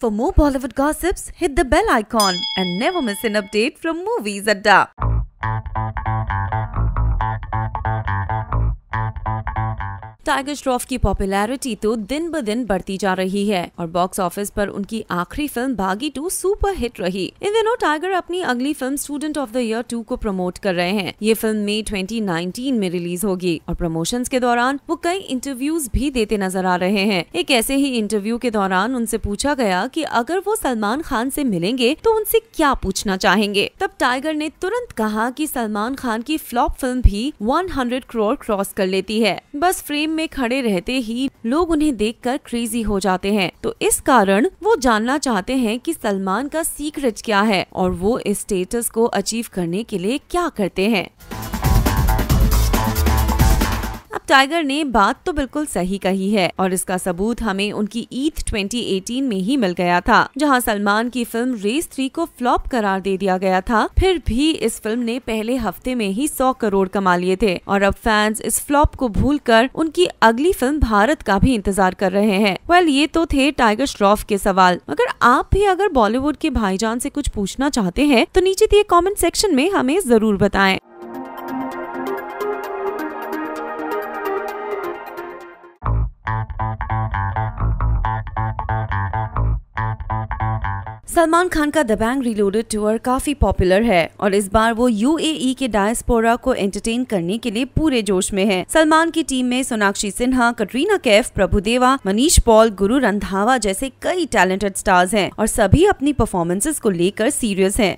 For more Bollywood gossips, hit the bell icon and never miss an update from Movies Adda. Tiger Shroff की popularity तो दिन ब दिन बढ़ती जा रही है और बॉक्स ऑफिस पर उनकी आखिरी फिल्म बागी 2 सुपर हिट रही। इन दिनों टाइगर अपनी अगली film student of the year 2 को प्रमोट कर रहे हैं। ये फिल्म मई 2019 में रिलीज होगी और प्रमोशंस के दौरान वो कई इंटरव्यूज भी देते नजर आ रहे हैं। एक ऐसे ही इंटरव्यू के दौरान उनसे पूछा गया कि अगर वो सलमान खान से मिलेंगे तो उनसे क्या पूछना चाहेंगे। तब टाइगर ने तुरंत कहा कि सलमान खान की फ्लॉप फिल्म भी 100 करोड़ क्रॉस कर लेती है। बस फ्रेम में खड़े रहते ही लोग उन्हें देखकर क्रेजी हो जाते हैं, तो इस कारण वो जानना चाहते हैं कि सलमान का सीक्रेट क्या है और वो इस स्टेटस को अचीव करने के लिए क्या करते हैं। अब टाइगर ने बात तो बिल्कुल सही कही है और इसका सबूत हमें उनकी ईद 2018 में ही मिल गया था, जहां सलमान की फिल्म रेस 3 को फ्लॉप करार दे दिया गया था। फिर भी इस फिल्म ने पहले हफ्ते में ही 100 करोड़ कमा लिए थे और अब फैंस इस फ्लॉप को भूलकर उनकी अगली फिल्म भारत का भी इंतजार कर रहे हैं। वेल, ये तो थे टाइगर श्रॉफ के सवाल, मगर आप भी अगर बॉलीवुड के भाईजान से कुछ पूछना चाहते हैं तो नीचे दिए कॉमेंट सेक्शन में हमें जरूर बताएं। सलमान खान का दबंग रीलोडेड टूर काफी पॉपुलर है और इस बार वो यूएई के डायस्पोरा को एंटरटेन करने के लिए पूरे जोश में है। सलमान की टीम में सोनाक्षी सिन्हा, कटरीना कैफ, प्रभुदेवा, मनीष पॉल, गुरु रंधावा जैसे कई टैलेंटेड स्टार्स हैं और सभी अपनी परफॉर्मेंसेस को लेकर सीरियस हैं।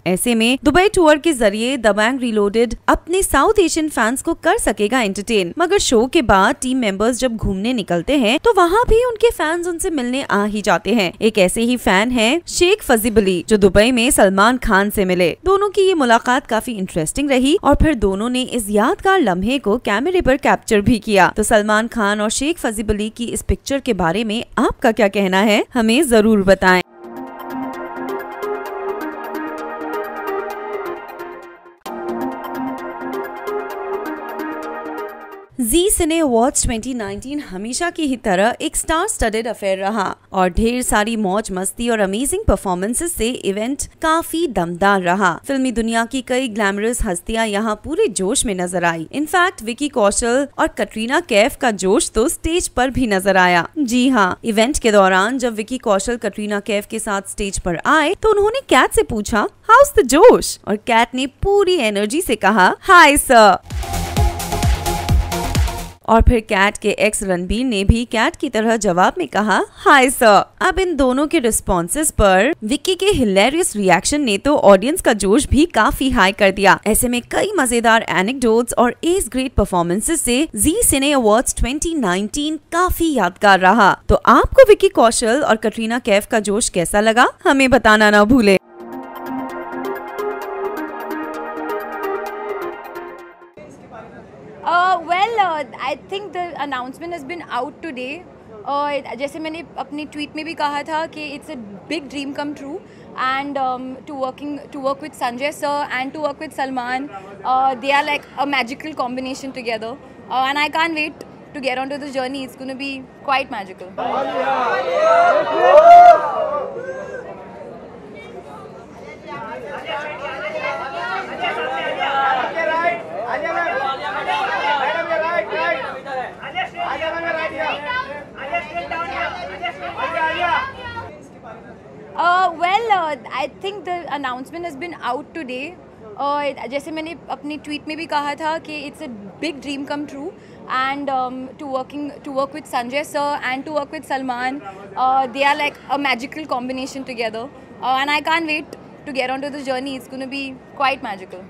ऐसे में दुबई टूर के जरिए दबंग रीलोडेड अपने साउथ एशियन फैंस को कर सकेगा एंटरटेन। मगर शो के बाद टीम मेंबर्स जब घूमने निकलते हैं तो वहाँ भी उनके फैंस उनसे मिलने आ ही जाते हैं। एक ऐसे ही फैन है शेख फजील अली, जो दुबई में सलमान खान से मिले। दोनों की ये मुलाकात काफी इंटरेस्टिंग रही और फिर दोनों ने इस यादगार लम्हे को कैमरे पर कैप्चर भी किया। तो सलमान खान और शेख फजील अली की इस पिक्चर के बारे में आपका क्या कहना है, हमें जरूर बताएं। जी सिने अवार्ड्स 2019 हमेशा की ही तरह एक स्टार स्टडेड अफेयर रहा और ढेर सारी मौज मस्ती और अमेजिंग परफॉर्मेंसेस से इवेंट काफी दमदार रहा। फिल्मी दुनिया की कई ग्लैमरस हस्तियां यहाँ पूरे जोश में नजर आई। इनफैक्ट विकी कौशल और कटरीना कैफ का जोश तो स्टेज पर भी नजर आया। जी हाँ, इवेंट के दौरान जब विकी कौशल कटरीना कैफ के साथ स्टेज पर आए तो उन्होंने कैट से पूछा, हाउस द जोश, और कैट ने पूरी एनर्जी से कहा, हाय सर। और फिर कैट के एक्स रणबीर ने भी कैट की तरह जवाब में कहा, हाय सर। अब इन दोनों के रिस्पॉन्सेस पर विक्की के हिलेरियस रिएक्शन ने तो ऑडियंस का जोश भी काफी हाई कर दिया। ऐसे में कई मजेदार एनेक्डोट्स और एज ग्रेट परफॉर्मेंसेस से जी सिने अवार्ड्स 2019 काफी यादगार रहा। तो आपको विक्की कौशल और कटरीना कैफ का जोश कैसा लगा, हमें बताना ना भूले। I think the announcement has been out today. जैसे मैंने अपनी ट्वीट में भी कहा था कि it's a big dream come true and to work with Sanjay sir and to work with Salman, they are like a magical combination together, and I can't wait to get onto this journey. It's going to be quite magical. I think the announcement has been out today. जैसे मैंने अपनी tweet में भी कहा था कि it's a big dream come true and to work with Sanjay sir and to work with Salman, they are like a magical combination together, and I can't wait to get onto this journey. It's going to be quite magical.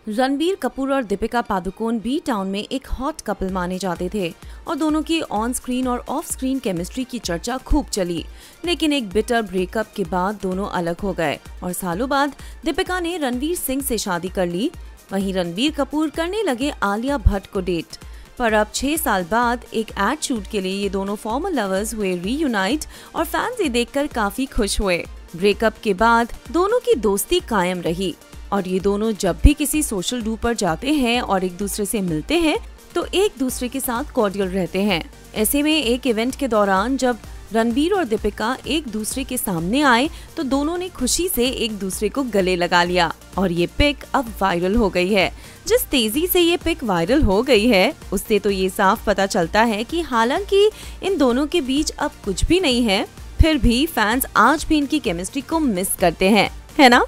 Ranbir Kapoor और Deepika Padukone B town में एक hot couple माने जाते थे और दोनों की on screen और ऑफ स्क्रीन केमिस्ट्री की चर्चा खूब चली। लेकिन एक बिटर ब्रेकअप के बाद दोनों अलग हो गए और सालों बाद दीपिका ने रणवीर सिंह से शादी कर ली। वहीं रणबीर कपूर करने लगे आलिया भट्ट को डेट। पर अब 6 साल बाद एक एड शूट के लिए ये दोनों फॉर्मर लवर्स हुए रीयूनाइट और फैंस ये देखकर काफी खुश हुए। ब्रेकअप के बाद दोनों की दोस्ती कायम रही और ये दोनों जब भी किसी सोशल डू पर जाते हैं और एक दूसरे से मिलते हैं तो एक दूसरे के साथ कॉर्डियल रहते हैं। ऐसे में एक इवेंट के दौरान जब रणबीर और दीपिका एक दूसरे के सामने आए तो दोनों ने खुशी से एक दूसरे को गले लगा लिया और ये पिक अब वायरल हो गई है। जिस तेजी से ये पिक वायरल हो गई है उससे तो ये साफ पता चलता है कि हालांकि इन दोनों के बीच अब कुछ भी नहीं है, फिर भी फैंस आज भी इनकी केमिस्ट्री को मिस करते हैं, है ना?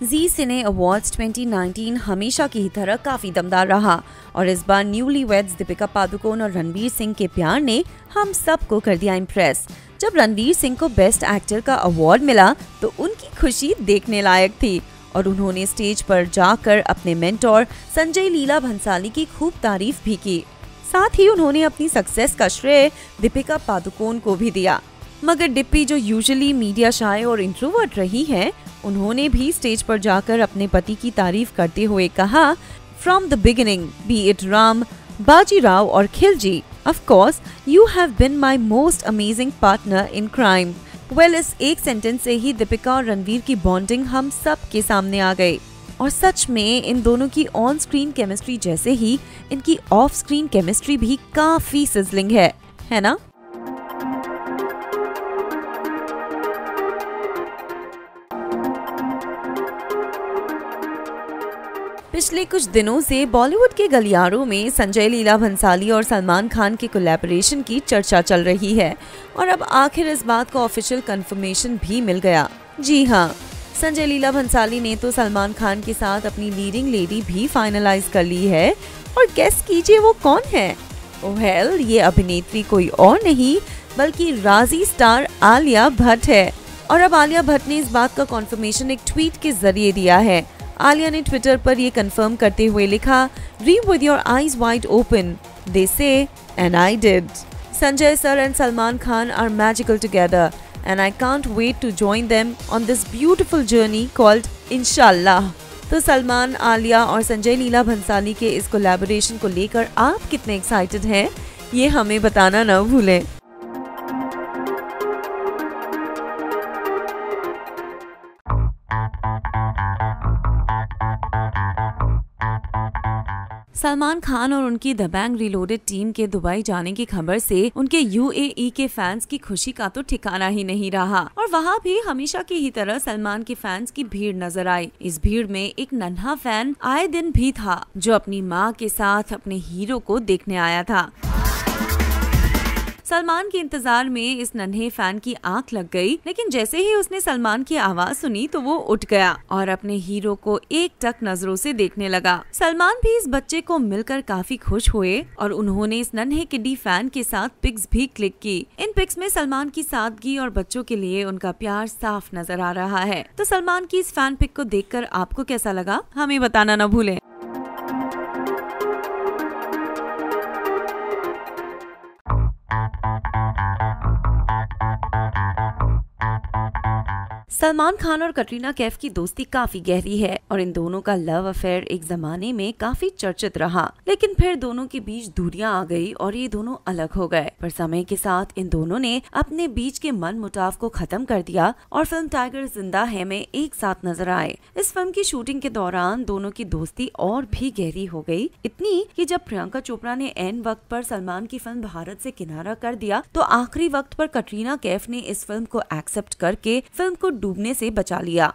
ज़ी सिने अवार्ड्स 2019 हमेशा की तरह काफी दमदार रहा और इस बार न्यूली वेड्स दीपिका पादुकोण और रणवीर सिंह के प्यार ने हम सबको कर दिया इम्प्रेस। जब रणवीर सिंह को बेस्ट एक्टर का अवार्ड मिला तो उनकी खुशी देखने लायक थी और उन्होंने स्टेज पर जाकर अपने मेंटोर संजय लीला भंसाली की खूब तारीफ भी की। साथ ही उन्होंने अपनी सक्सेस का श्रेय दीपिका पादुकोण को भी दिया। मगर डिप्पी जो यूजुअली मीडिया शाय और इंट्रोवर्ट रही हैं, उन्होंने भी स्टेज पर जाकर अपने पति की तारीफ करते हुए कहा, from the beginning, be it Ram, Bajirao और Khilji, of course you have been my most amazing partner in crime. Well, इस एक सेंटेंस से ही दीपिका और रणवीर की बॉन्डिंग हम सब के सामने आ गई और सच में इन दोनों की ऑन स्क्रीन केमिस्ट्री जैसे ही इनकी ऑफ स्क्रीन केमिस्ट्री भी काफी सिजलिंग है ना? पिछले कुछ दिनों से बॉलीवुड के गलियारों में संजय लीला भंसाली और सलमान खान के कोलैबोरेशन की चर्चा चल रही है और अब आखिर इस बात का ऑफिशियल कंफर्मेशन भी मिल गया। जी हाँ, संजय लीला भंसाली ने तो सलमान खान के साथ अपनी लीडिंग लेडी भी फाइनलाइज कर ली है और गेस कीजिए वो कौन है? वेल, ये अभिनेत्री कोई और नहीं बल्कि राजी स्टार आलिया भट्ट है। और अब आलिया भट्ट ने इस बात का कॉन्फर्मेशन एक ट्वीट के जरिए दिया है। आलिया ने ट्विटर पर ये कंफर्म करते हुए लिखा, read with your eyes wide open, they say and I did. Sanjay sir and Salman Khan are magical together and I can't wait to join them on this beautiful journey called Inshallah. तो सलमान, आलिया और संजय लीला भंसाली के इस कोलैबोरेशन को लेकर आप कितने एक्साइटेड हैं, ये हमें बताना न भूलें। सलमान खान और उनकी द बैंग रीलोडेड टीम के दुबई जाने की खबर से उनके यूएई के फैंस की खुशी का तो ठिकाना ही नहीं रहा और वहाँ भी हमेशा की ही तरह सलमान के फैंस की भीड़ नजर आई। इस भीड़ में एक नन्हा फैन आए दिन भी था जो अपनी माँ के साथ अपने हीरो को देखने आया था। सलमान के इंतजार में इस नन्हे फैन की आंख लग गई, लेकिन जैसे ही उसने सलमान की आवाज सुनी तो वो उठ गया और अपने हीरो को एकटक नजरों से देखने लगा। सलमान भी इस बच्चे को मिलकर काफी खुश हुए और उन्होंने इस नन्हे किड्डी फैन के साथ पिक्स भी क्लिक की। इन पिक्स में सलमान की सादगी और बच्चों के लिए उनका प्यार साफ नजर आ रहा है। तो सलमान की इस फैन पिक को देखकर आपको कैसा लगा, हमें बताना न भूलें। सलमान खान और कटरीना कैफ की दोस्ती काफी गहरी है और इन दोनों का लव अफेयर एक जमाने में काफी चर्चित रहा, लेकिन फिर दोनों के बीच दूरियां आ गई और ये दोनों अलग हो गए। पर समय के साथ इन दोनों ने अपने बीच के मन मुटाव को खत्म कर दिया और फिल्म टाइगर जिंदा है में एक साथ नजर आए। इस फिल्म की शूटिंग के दौरान दोनों की दोस्ती और भी गहरी हो गई, इतनी कि जब प्रियंका चोपड़ा ने एन वक्त पर सलमान की फिल्म भारत से किनारा कर दिया तो आखिरी वक्त पर कटरीना कैफ ने इस फिल्म को एक्सेप्ट करके फिल्म को डूबने से बचा लिया।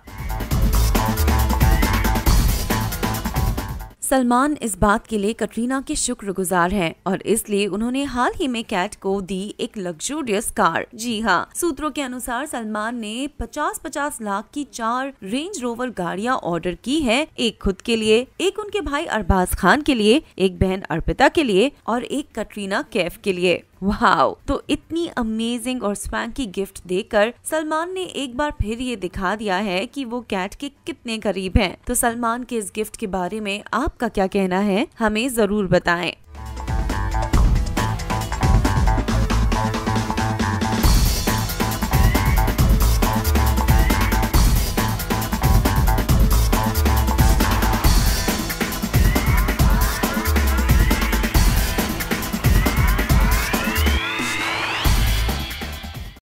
सलमान इस बात के लिए कटरीना के शुक्रगुजार हैं और इसलिए उन्होंने हाल ही में कैट को दी एक लग्जूरियस कार। जी हाँ, सूत्रों के अनुसार सलमान ने 50-50 लाख की 4 रेंज रोवर गाड़ियां ऑर्डर की है, एक खुद के लिए, एक उनके भाई अरबाज खान के लिए, एक बहन अर्पिता के लिए और एक कटरीना कैफ के लिए। वाओ! तो इतनी अमेजिंग और स्वैंकी गिफ्ट देकर सलमान ने एक बार फिर ये दिखा दिया है कि वो कैट के कितने करीब हैं। तो सलमान के इस गिफ्ट के बारे में आपका क्या कहना है, हमें जरूर बताएं।